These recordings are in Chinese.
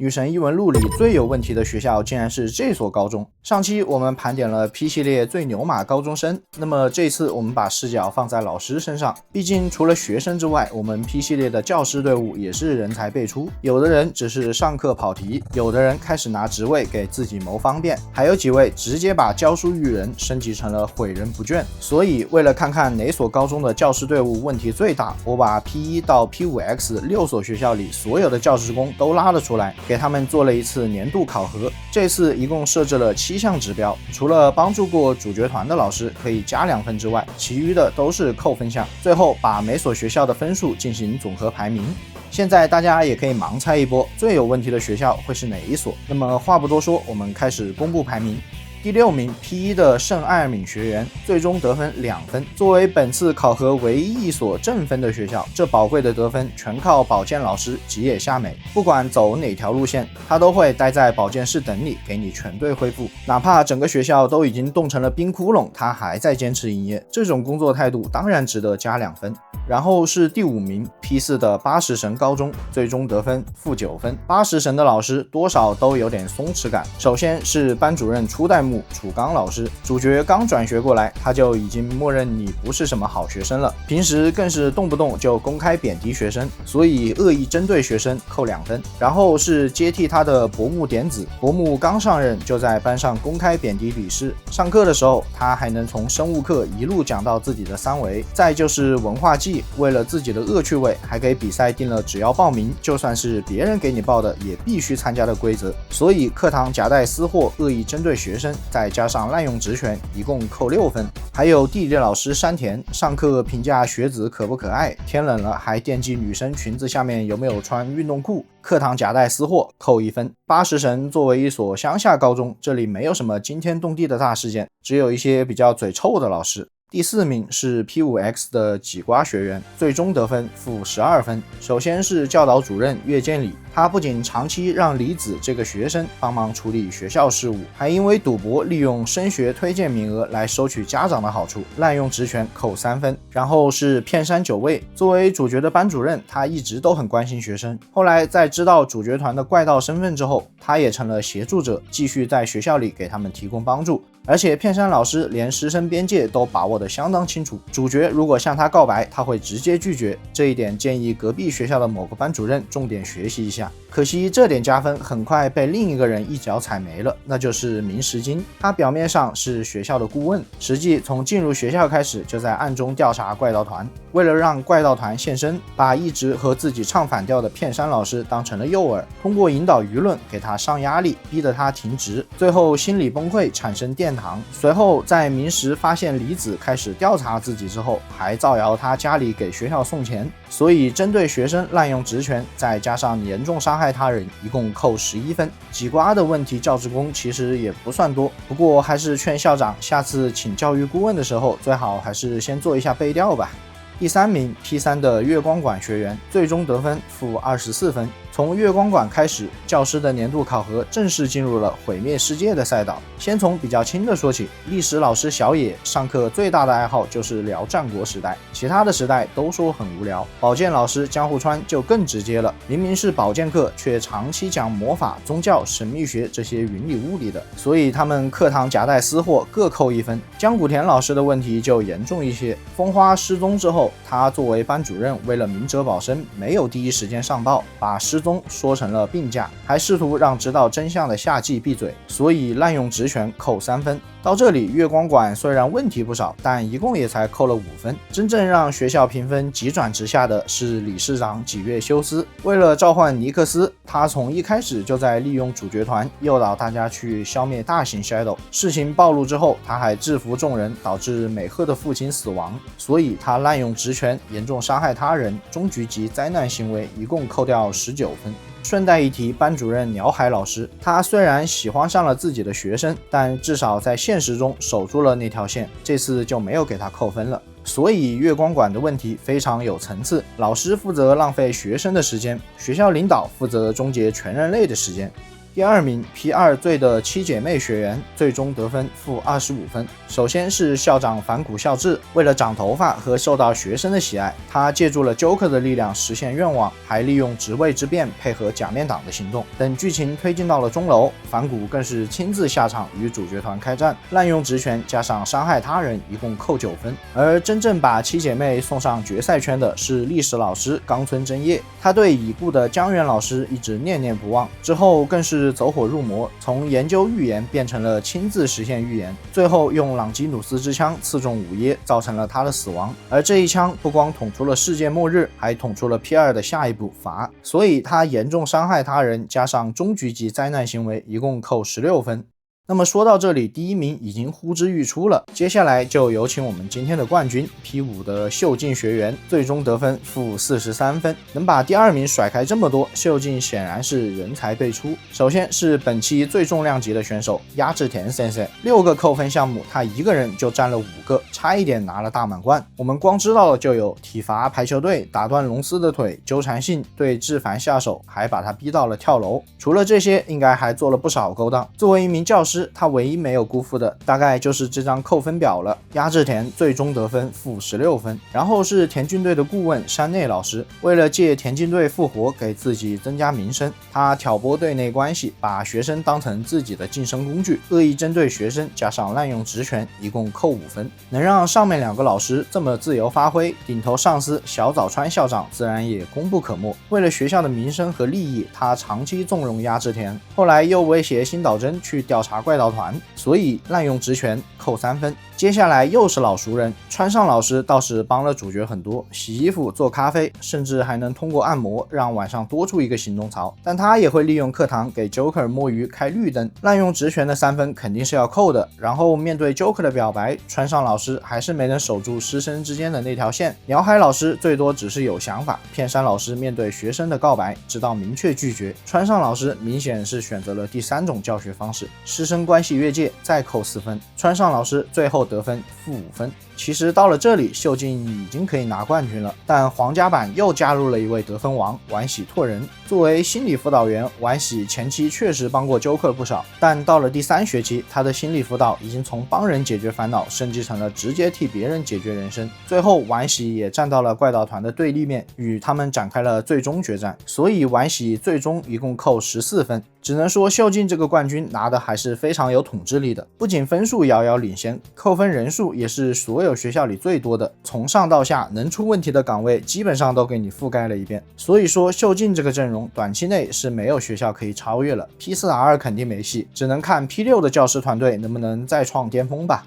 女神异闻录里最有问题的学校竟然是这所高中。上期我们盘点了 P 系列最牛马高中生，那么这次我们把视角放在老师身上。毕竟除了学生之外，我们 P 系列的教师队伍也是人才辈出，有的人只是上课跑题，有的人开始拿职位给自己谋方便，还有几位直接把教书育人升级成了诲人不倦。所以为了看看哪所高中的教师队伍问题最大，我把 P1 到 P5X 6所学校里所有的教职工都拉了出来，给他们做了一次年度考核。这次一共设置了7项指标，除了帮助过主角团的老师可以加2分之外，其余的都是扣分项。最后把每所学校的分数进行总和排名。现在大家也可以盲猜一波，最有问题的学校会是哪一所？那么话不多说，我们开始公布排名。第6名 P1 的圣艾尔敏学园，最终得分2分。作为本次考核唯一一所正分的学校，这宝贵的得分全靠保健老师吉野夏美。不管走哪条路线，他都会待在保健室等你，给你全队恢复。哪怕整个学校都已经冻成了冰窟窿，他还在坚持营业，这种工作态度当然值得加2分。然后是第5名 P4 的八石神高中，最终得分-9分。八石神的老师多少都有点松弛感。首先是班主任初代目楚刚老师，主角刚转学过来，他就已经默认你不是什么好学生了，平时更是动不动就公开贬低学生，所以恶意针对学生扣2分。然后是接替他的伯木典子，伯木刚上任就在班上公开贬低李师，上课的时候他还能从生物课一路讲到自己的3维。再就是文化祭，为了自己的恶趣味，还给比赛定了只要报名，就算是别人给你报的也必须参加的规则。所以课堂夹带私货，恶意针对学生，再加上滥用职权，一共扣6分。还有地理老师山田，上课评价学子可不可爱，天冷了还惦记女生裙子下面有没有穿运动裤，课堂夹带私货，扣1分。八石神作为一所乡下高中，这里没有什么惊天动地的大事件，只有一些比较嘴臭的老师。第4名是 P5X 的几瓜学员，最终得分-12分。首先是教导主任岳建礼，他不仅长期让李子这个学生帮忙处理学校事务，还因为赌博利用升学推荐名额来收取家长的好处，滥用职权扣3分。然后是片山久卫，作为主角的班主任，他一直都很关心学生，后来在知道主角团的怪盗身份之后，他也成了协助者，继续在学校里给他们提供帮助。而且片山老师连师生边界都把握得相当清楚，主角如果向他告白，他会直接拒绝，这一点建议隔壁学校的某个班主任重点学习一下。可惜这点加分很快被另一个人一脚踩没了，那就是明石金。他表面上是学校的顾问，实际从进入学校开始就在暗中调查怪盗团，为了让怪盗团现身，把一直和自己唱反调的片山老师当成了诱饵，通过引导舆论给他上压力，逼得他停职，最后心理崩溃，产生殿堂。随后在明石发现李子开始调查自己之后，还造谣他家里给学校送钱，所以针对学生滥用职权，再加上严重伤害他人，一共扣11分。几瓜的问题教职工其实也不算多，不过还是劝校长下次请教育顾问的时候，最好还是先做一下背调吧。第3名 P3 的月光馆学员，最终得分-24分。从月光馆开始，教师的年度考核正式进入了毁灭世界的赛道。先从比较轻的说起，历史老师小野上课最大的爱好就是聊战国时代，其他的时代都说很无聊。保健老师江户川就更直接了，明明是保健课，却长期讲魔法、宗教、神秘学这些云里雾里的，所以他们课堂夹带私货，各扣1分。江古田老师的问题就严重一些，风花失踪之后，他作为班主任，为了明哲保身，没有第一时间上报，把失踪说成了病假，还试图让知道真相的夏季闭嘴，所以滥用职权扣3分。到这里，月光馆虽然问题不少，但一共也才扣了5分。真正让学校评分急转直下的是理事长几月修斯。为了召唤尼克斯，他从一开始就在利用主角团诱导大家去消灭大型 Shadow。事情暴露之后，他还制服众人，导致美赫的父亲死亡，所以他滥用职权，严重伤害他人，终局级灾难行为，一共扣掉19分。顺带一提，班主任鸟海老师，他虽然喜欢上了自己的学生，但至少在现实中守住了那条线，这次就没有给他扣分了。所以月光馆的问题非常有层次，老师负责浪费学生的时间，学校领导负责终结全人类的时间。第2名 P2 队的七姐妹学员最终得分负25分。首先是校长反骨孝治，为了长头发和受到学生的喜爱，他借助了 Joker 的力量实现愿望，还利用职位之便配合假面党的行动。等剧情推进到了钟楼，反骨更是亲自下场与主角团开战，滥用职权加上伤害他人，一共扣9分。而真正把七姐妹送上决赛圈的是历史老师冈村真叶，他对已故的江原老师一直念念不忘，之后更是走火入魔，从研究预言变成了亲自实现预言，最后用朗基努斯之枪刺中午夜，造成了他的死亡。而这一枪不光捅出了世界末日，还捅出了 P2 的下一步罚，所以他严重伤害他人加上终局级灾难行为，一共扣16分。那么说到这里，第1名已经呼之欲出了，接下来就有请我们今天的冠军 P5 的秀静学员，最终得分负43分，能把第2名甩开这么多，秀静显然是人才辈出。首先是本期最重量级的选手鸭志田先生，6个扣分项目他一个人就占了5个，差一点拿了大满贯。我们光知道的就有体罚排球队打断龙司的腿，纠缠性对志凡下手，还把他逼到了跳楼。除了这些，应该还做了不少勾当。作为一名教师，他唯一没有辜负的大概就是这张扣分表了。鸭志田最终得分负16分。然后是田径队的顾问山内老师，为了借田径队复活给自己增加名声，他挑拨队内关系，把学生当成自己的晋升工具，恶意针对学生，加上滥用职权，一共扣5分。能让上面2个老师这么自由发挥，顶头上司小早川校长自然也功不可没。为了学校的名声和利益，他长期纵容鸭志田，后来又威胁新岛真去调查怪盗团，所以滥用职权扣3分。接下来又是老熟人，川上老师倒是帮了主角很多，洗衣服、做咖啡，甚至还能通过按摩让晚上多出一个行动槽。但他也会利用课堂给 Joker 摸鱼开绿灯，滥用职权的3分肯定是要扣的。然后面对 Joker 的表白，川上老师还是没能守住师生之间的那条线。鸟海老师最多只是有想法，片山老师面对学生的告白知道明确拒绝。川上老师明显是选择了第3种教学方式，师生关系越界再扣4分。川上老师最后得分负5分。其实到了这里，秀静已经可以拿冠军了，但皇家版又加入了一位得分王丸喜拓人。作为心理辅导员，丸喜前期确实帮过 Joker 不少，但到了第3学期，他的心理辅导已经从帮人解决烦恼升级成了直接替别人解决人生。最后丸喜也站到了怪盗团的对立面，与他们展开了最终决战，所以丸喜最终一共扣14分。只能说秀静这个冠军拿的还是非常有统治力的，不仅分数遥遥领先，扣分人数也是所有学校里最多的，从上到下能出问题的岗位基本上都给你覆盖了一遍。所以说秀静这个阵容短期内是没有学校可以超越了， P4R 肯定没戏，只能看 P6 的教师团队能不能再创巅峰吧。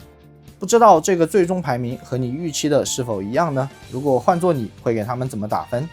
不知道这个最终排名和你预期的是否一样呢？如果换做你会给他们怎么打分？